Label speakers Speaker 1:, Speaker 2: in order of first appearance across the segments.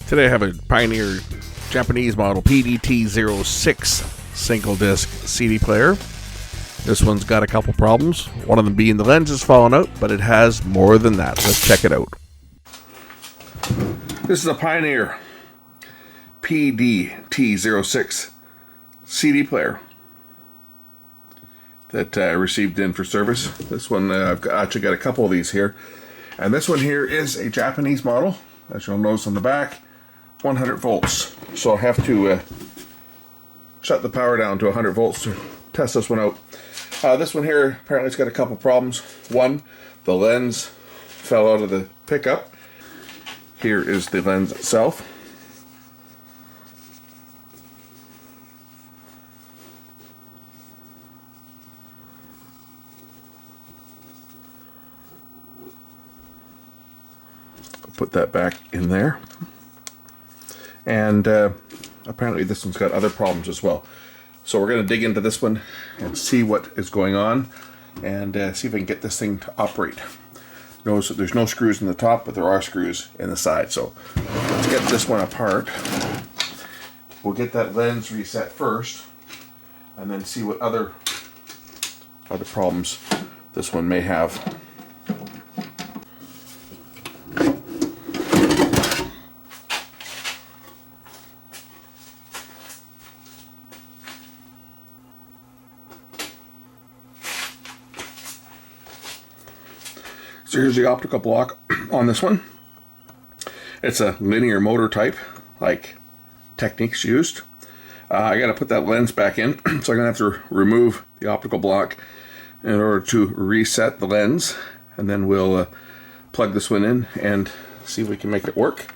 Speaker 1: Today I have a Pioneer Japanese model PD-T06 single disc CD player. This one's got a couple problems, one of them being the lens is falling out, but it has more than that. Let's check it out. This is a Pioneer PD-T06 CD player that I received in for service. This one, I've actually got a couple of these here. And this one here is a Japanese model, as you'll notice on the back, 100 volts. So I have to shut the power down to 100 volts to test this one out. This one here, apparently it's got a couple problems. One, the lens fell out of the pickup. Here is the lens itself. I'll put that back in there. And apparently this one's got other problems as well. So we're going to dig into this one and see what is going on and see if I can get this thing to operate. Notice that there's no screws in the top, but there are screws in the side. So let's get this one apart. We'll get that lens reset first and then see what other problems this one may have. So here's the optical block on this one. It's a linear motor type, like Technique's used. I got to put that lens back in, so I'm going to have to remove the optical block in order to reset the lens, and then we'll plug this one in and see if we can make it work.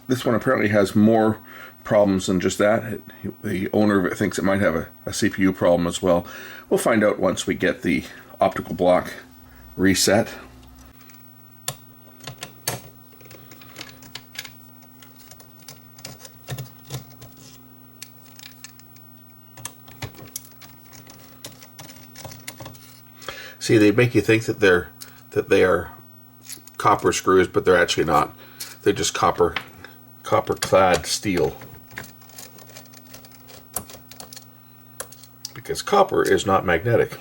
Speaker 1: This one apparently has more problems than just that. The owner of it thinks it might have a CPU problem as well. We'll find out once we get the optical block reset. See, they make you think that they are copper screws, but they're actually not. They're just copper clad steel. Because copper is not magnetic.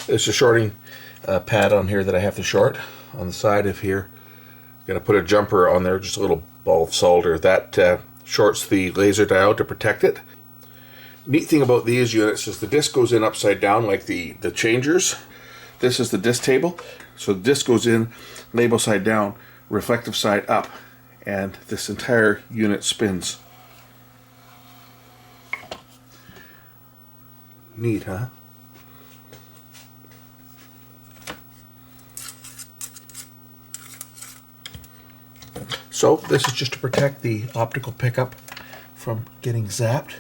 Speaker 1: There's a shorting pad on here that I have to short on the side of here. I'm going to put a jumper on there, just a little ball of solder that shorts the laser diode to protect it. Neat thing about these units is the disc goes in upside down like the changers. This is the disc table. So the disc goes in, label side down, reflective side up, and this entire unit spins. Neat, huh? So this is just to protect the optical pickup from getting zapped.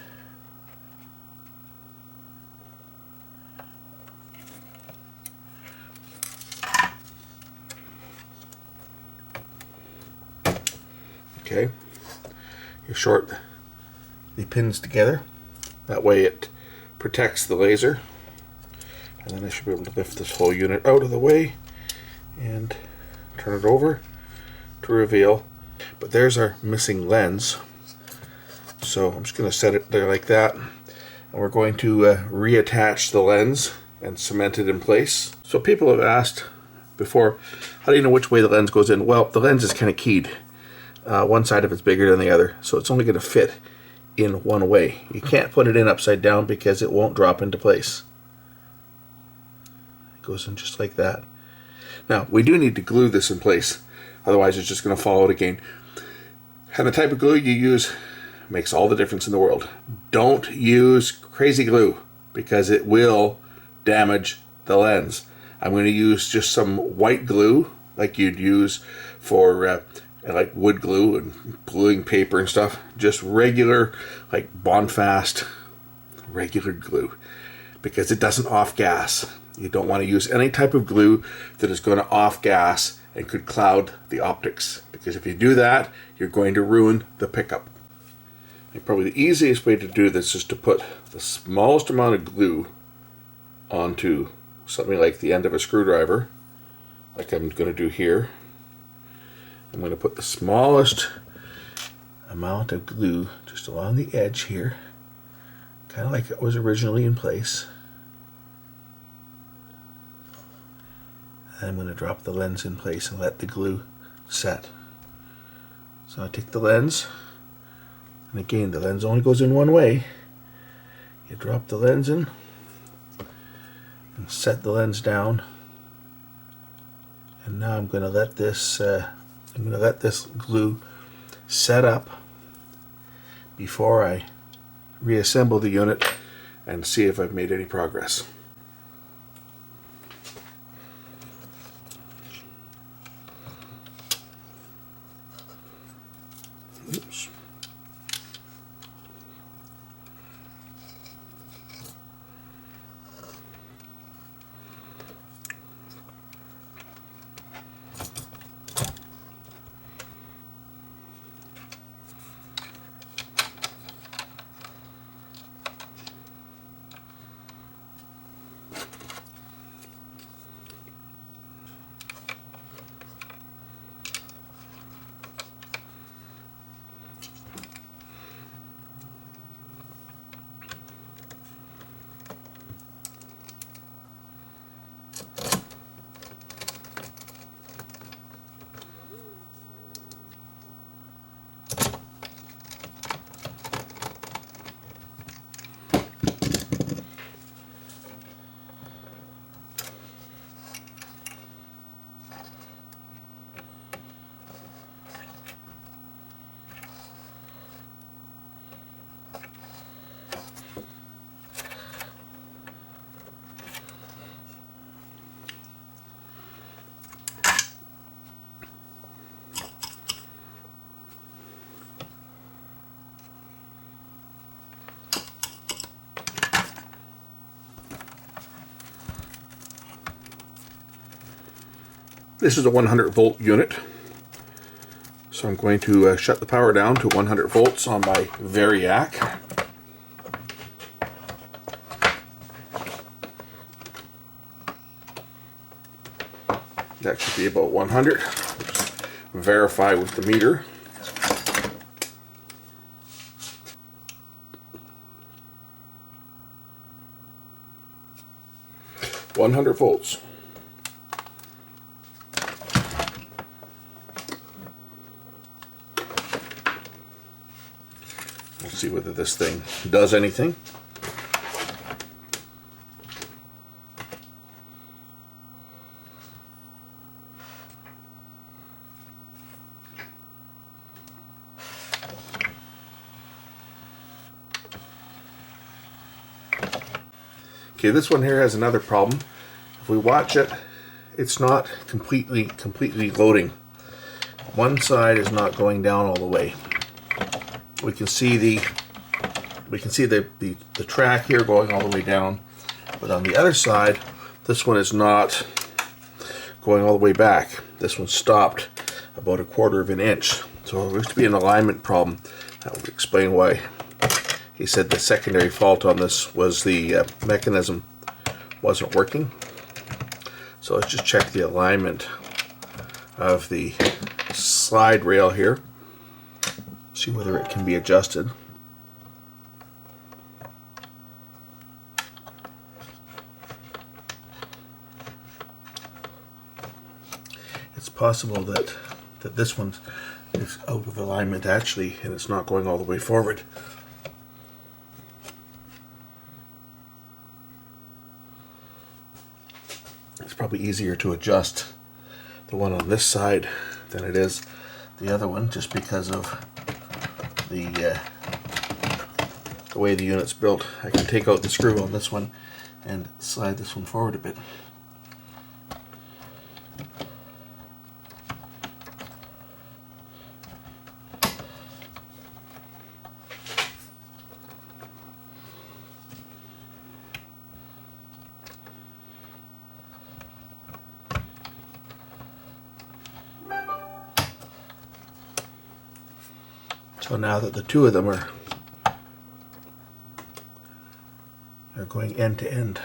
Speaker 1: Okay, you short the pins together. That way it protects the laser. And then I should be able to lift this whole unit out of the way and turn it over to reveal. But there's our missing lens. So I'm just going to set it there like that. And we're going to reattach the lens and cement it in place. So people have asked before, how do you know which way the lens goes in? Well, the lens is kind of keyed. One side of it's bigger than the other, so it's only going to fit in one way. You can't put it in upside down because it won't drop into place. It goes in just like that. Now, we do need to glue this in place, otherwise it's just going to fall out again. And the type of glue you use makes all the difference in the world. Don't use crazy glue because it will damage the lens. I'm going to use just some white glue like you'd use for like wood glue and gluing paper and stuff. Just regular, like Bondfast regular glue, because it doesn't off-gas. You don't want to use any type of glue that is going to off-gas and could cloud the optics, because if you do that, you're going to ruin the pickup. And probably the easiest way to do this is to put the smallest amount of glue onto something like the end of a screwdriver, like I'm going to do here. I'm going to put the smallest amount of glue just along the edge here, kind of like it was originally in place. And I'm going to drop the lens in place and let the glue set. So I take the lens, and again, the lens only goes in one way. You drop the lens in and set the lens down, and now I'm going to let this glue set up before I reassemble the unit and see if I've made any progress. Oops. This is a 100 volt unit, so I'm going to shut the power down to 100 volts on my Variac. That should be about 100. Verify with the meter. .100 volts. Let's see whether this thing does anything. Okay, this one here has another problem. If we watch it, it's not completely loading. One side is not going down all the way. We can see the track here going all the way down, but on the other side, this one is not going all the way back. This one stopped about 1/4 of an inch. So there looks to be an alignment problem. That would explain why he said the secondary fault on this was the mechanism wasn't working. So let's just check the alignment of the slide rail here. See whether it can be adjusted. It's possible that this one is out of alignment actually, and it's not going all the way forward. It's probably easier to adjust the one on this side than it is the other one, just because of the way the unit's built. I can take out the screw on this one and slide this one forward a bit. So now that the two of them are going end to end.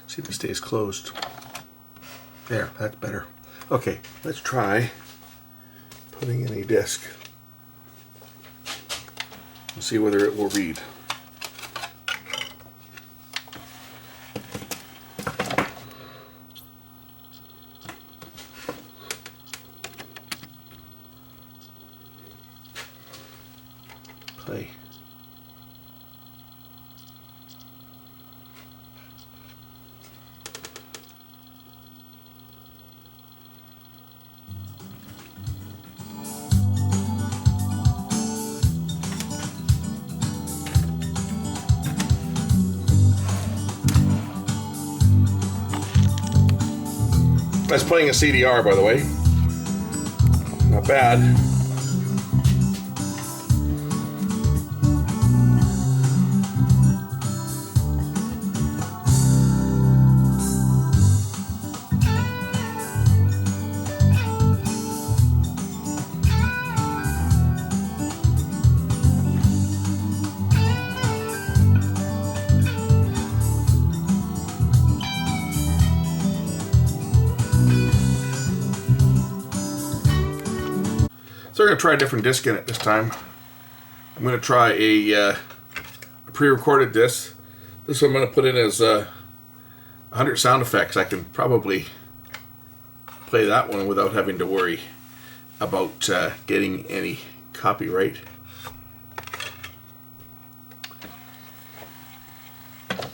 Speaker 1: See if it stays closed. There, that's better. Okay, let's try putting in a disc and see whether it will read. Play. That's playing a CDR, by the way. Not bad. So we're going to try a different disc in it this time. I'm going to try a pre-recorded disc. This one I'm going to put in as 100 sound effects. I can probably play that one without having to worry about getting any copyright. I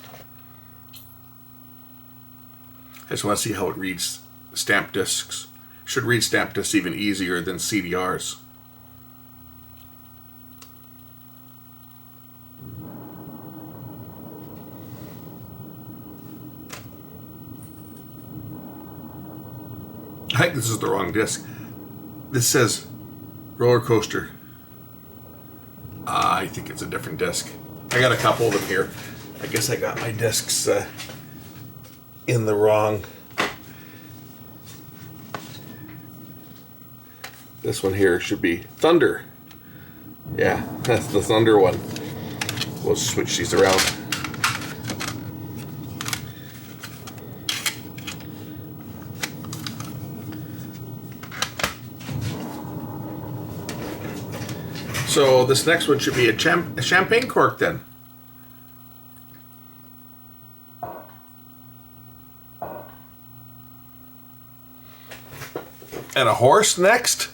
Speaker 1: just want to see how it reads stamp discs. Should read stamp discs even easier than CDRs. I think this is the wrong disc. This says roller coaster. I think it's a different disc. I got a couple of them here. I guess I got my discs in the wrong. This one here should be Thunder. Yeah, that's the Thunder one. We'll switch these around. So this next one should be a champagne cork then. And a horse next.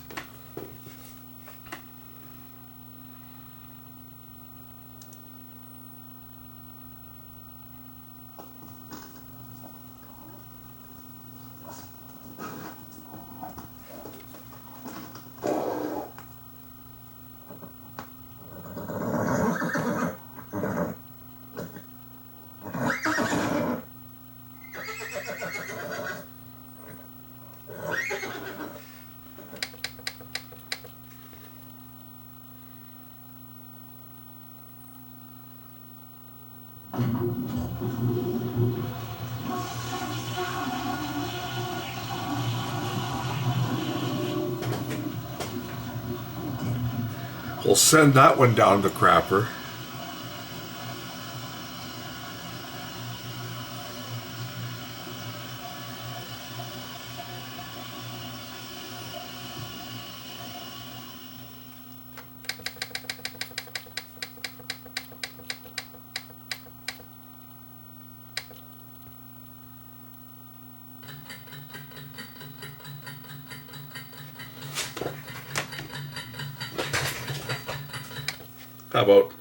Speaker 1: We'll send that one down the crapper. How about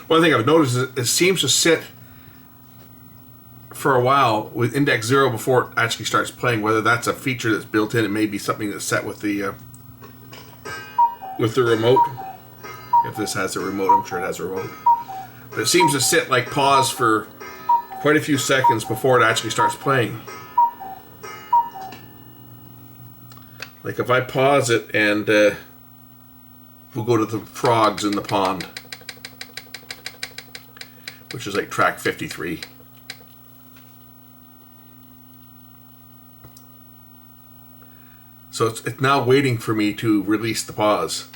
Speaker 1: one thing I've noticed is it seems to sit for a while with index 0 before it actually starts playing. Whether that's a feature that's built in, it may be something that's set with the remote. If this has a remote, I'm sure it has a remote. But it seems to sit like pause for quite a few seconds before it actually starts playing. Like if I pause it and we'll go to the frogs in the pond, which is like track 53. So it's now waiting for me to release the pause.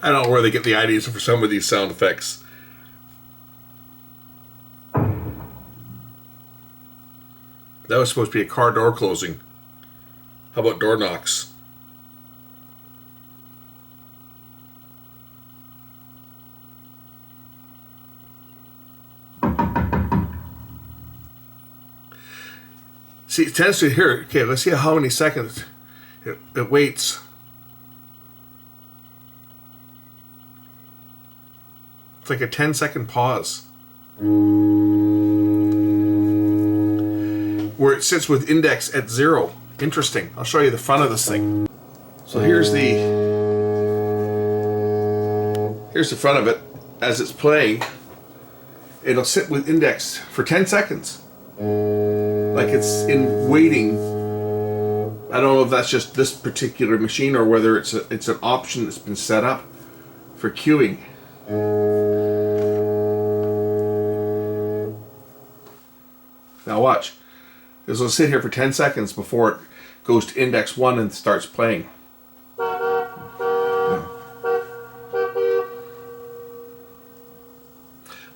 Speaker 1: I don't know where they get the ideas for some of these sound effects. That was supposed to be a car door closing. How about door knocks? See, it tends to hear. Okay, let's see how many seconds it waits. It's like a 10-second pause. Where it sits with index at 0. Interesting. I'll show you the front of this thing. So here's the front of it. As it's playing, it'll sit with index for 10 seconds. Like it's in waiting. I don't know if that's just this particular machine or whether it's an option that's been set up for queuing. Now watch. This will sit here for 10 seconds before it goes to index 1 and starts playing.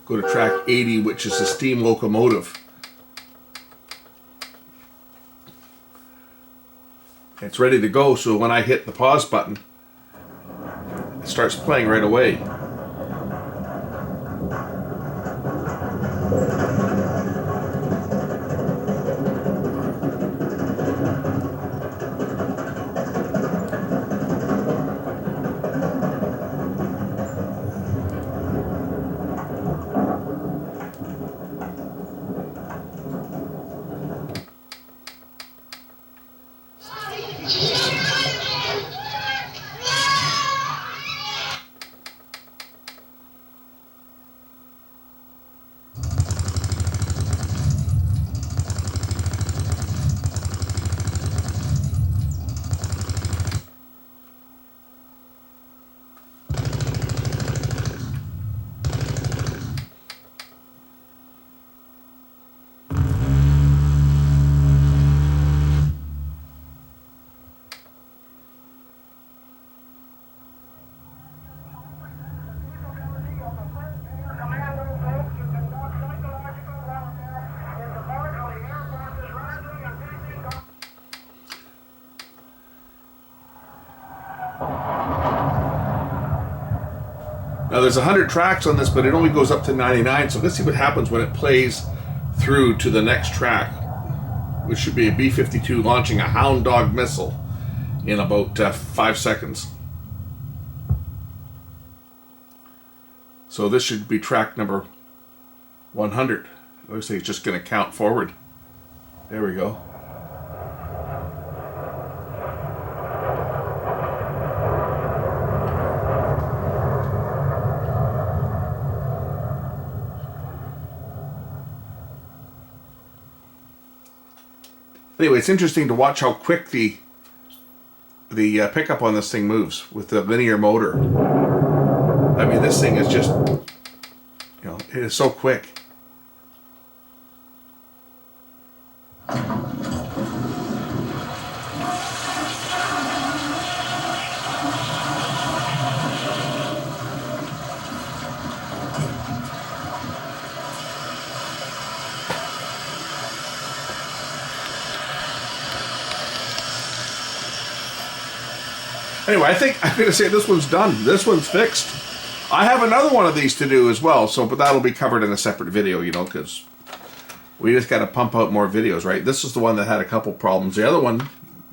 Speaker 1: Go to track 80, which is the steam locomotive. It's ready to go, so when I hit the pause button, it starts playing right away. Now there's 100 tracks on this, but it only goes up to 99. So let's see what happens when it plays through to the next track, which should be a B-52 launching a Hound Dog missile in about 5 seconds. So this should be track number 100. Looks like it's just going to count forward. There we go. Anyway, it's interesting to watch how quick the pickup on this thing moves with the linear motor. I mean, this thing is just, you know, it is so quick. Anyway, I think I'm going to say this one's done. This one's fixed. I have another one of these to do as well, so but that'll be covered in a separate video, you know, because we just got to pump out more videos, right? This is the one that had a couple problems. The other one,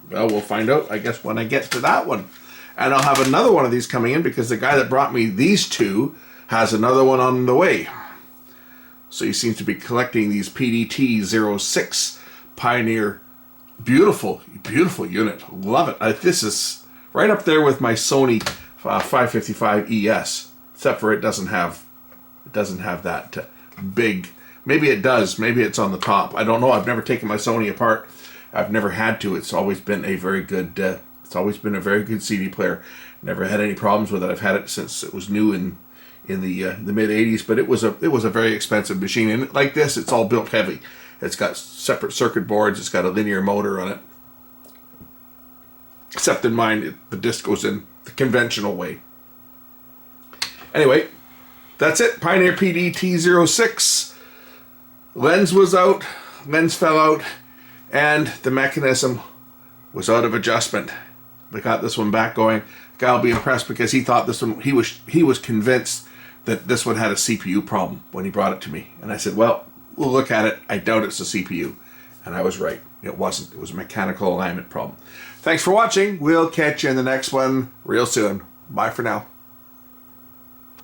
Speaker 1: well, we'll find out, I guess, when I get to that one. And I'll have another one of these coming in because the guy that brought me these two has another one on the way. So he seems to be collecting these PD-T06 Pioneer. Beautiful, beautiful unit. Love it. This is right up there with my Sony 555 ES, except for it doesn't have that big. Maybe it does. Maybe it's on the top. I don't know. I've never taken my Sony apart. I've never had to. It's always been a very good. It's always been a very good CD player. Never had any problems with it. I've had it since it was new in the mid '80s. But it was a very expensive machine. And like this, it's all built heavy. It's got separate circuit boards. It's got a linear motor on it. Except in mine, the disc goes in the conventional way. Anyway, that's it. Pioneer PD-T06. Lens was out. Lens fell out. And the mechanism was out of adjustment. We got this one back going. The guy will be impressed because he thought this one, he was convinced that this one had a CPU problem when he brought it to me. And I said, well, we'll look at it. I doubt it's a CPU. And I was right. It wasn't. It was a mechanical alignment problem. Thanks for watching. We'll catch you in the next one real soon. Bye for now.